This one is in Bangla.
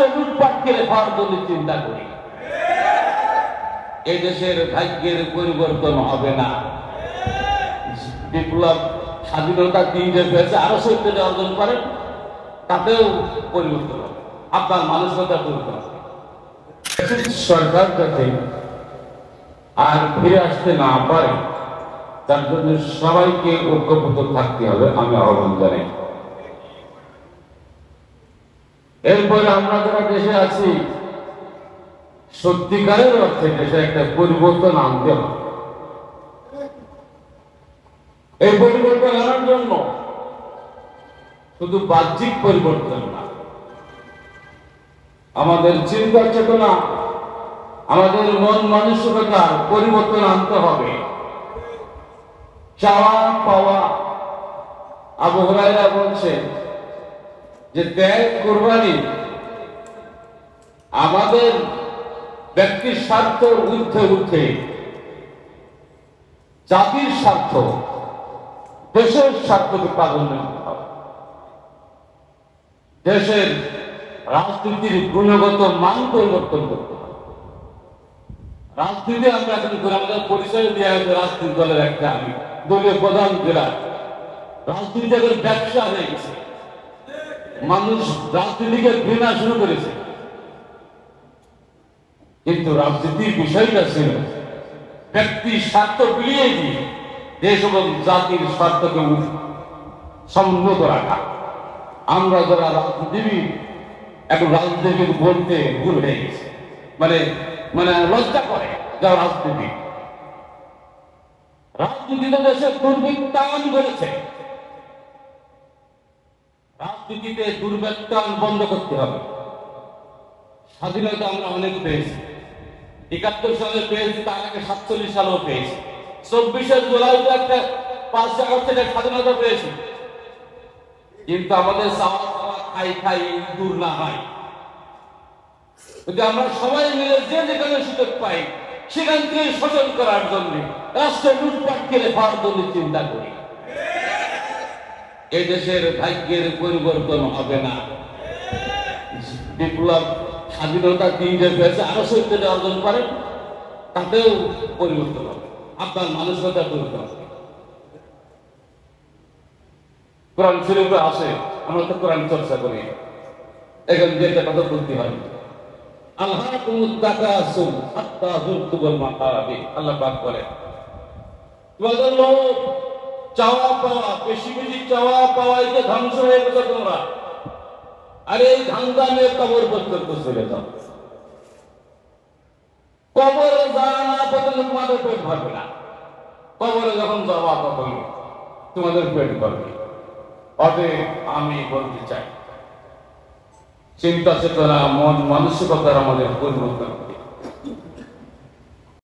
রাষ্ট্র লুটপাট করে খাওয়ার জন্য চিন্তা করি। এই দেশের ভাগ্যের পরিবর্তন হবে না। বিপ্লব স্বাধীনতা 3 পেয়েছে, আরো 70 অর্জন করেন, তাতেও পরিবর্তন হবে। আপনার মানসিকতা পরিবর্তন হবে। সরকার যাতে আর ফিরে আসতে না পারে তার জন্য সবাইকে ঐক্যবদ্ধ থাকতে হবে, আমি আহ্বান জানাই। এরপরে আমরা যারা দেশে আছি, সত্যিকারের অর্থে দেশে একটা পরিবর্তন আনতে হবে। এই পরিবর্তন আনার জন্য শুধু বাহ্যিক পরিবর্তন না, আমাদের চিন্তা চেতনা, আমাদের মন মানসিকতার পরিবর্তন আনতে হবে। চাওয়া পাওয়া, আবু হুরায়রা বলছে যে ত্যাগ কুরবানি আমাদের ব্যক্তির স্বার্থ ঊর্ধ্বে উঠে জাতির স্বার্থ, দেশের স্বার্থকে প্রাধান্য দিতে হবে। দেশের রাজনীতির গুণগত মান পরিবর্তন করতে হবে। রাজনীতি আমরা এখন আমাদের পরিচয় দেওয়া হয়েছে রাজনীতি দলের একটা আমি দলীয় প্রধান জেলা। রাজনীতি এখন ব্যবসা হয়ে গেছে, মানুষ রাজনীতিকে ঘৃণা শুরু করেছে। কিন্তু রাজনীতির বিষয়টা ছিল ব্যক্তির স্বার্থ বিলিয়ে দিয়ে দেশ এবং জাতির স্বার্থকে সমুন্নত রাখা। আমরা যারা রাজনীতিবিদ এখন রাজনীতিবিদ বলতে ভুল হয়ে গেছে, মানে মানে লজ্জা করে যারা রাজনীতিবিদ। রাজনীতিতে দেশের দুর্বৃত্তায়ন করেছে, রাজনীতিতে দুর্বৃত্তায়ন বন্ধ করতে হবে। স্বাধীনতা আমরা অনেক পেয়েছি, 71 সালে পেয়েছি, তার আগে 47 সালেও পেয়েছি, 24শে জুলাইতে একটা 5 আগস্ট থেকে স্বাধীনতা পেয়েছি। কিন্তু আমাদের চাওয়া পাওয়া খাই খাই দূর না হয়, যদি আমরা সবাই মিলে যে যেখানে সুযোগ পাই সেখান থেকে শোষণ করার জন্য, রাষ্ট্র লুটপাট করে খাওয়ার জন্য চিন্তা করি, এই দেশের ভাগ্যের পরিবর্তন হবে না। বিপ্লব স্বাধীনতা 3 পেয়েছে, আরো 70 অর্জন করেন, তাতেও পরিবর্তন হবে। আপনার মানসিকতা পরিবর্তন হবে। কোরআন শরীফে আসে, আমরা তো কোরআন চর্চা করি, এখন যেটা কথা বলতে হয়, আল্লাহুম্মুত তাকাসুর হাত্তা যুরতুমুল মাকাবির। আল্লাহ পাক বলেন তোমাদের লোভ, চাওয়া পাওয়া, বেশি বেশি চাওয়া পাওয়াই যে ধ্বংস হয়ে গেছে তোমরা। আরে এই ধান্দা নিয়ে কবর পর্যন্ত চলে যাও, কবরে যাওয়া না পর্যন্ত তোমাদের পেট ভরবে না। কবরে যখন যাওয়া তখন তোমাদের পেট ভরবে। অতএব আমি বলতে চাই, চিন্তা চেতনা, মন মানসিকতার আমাদের পরিবর্তন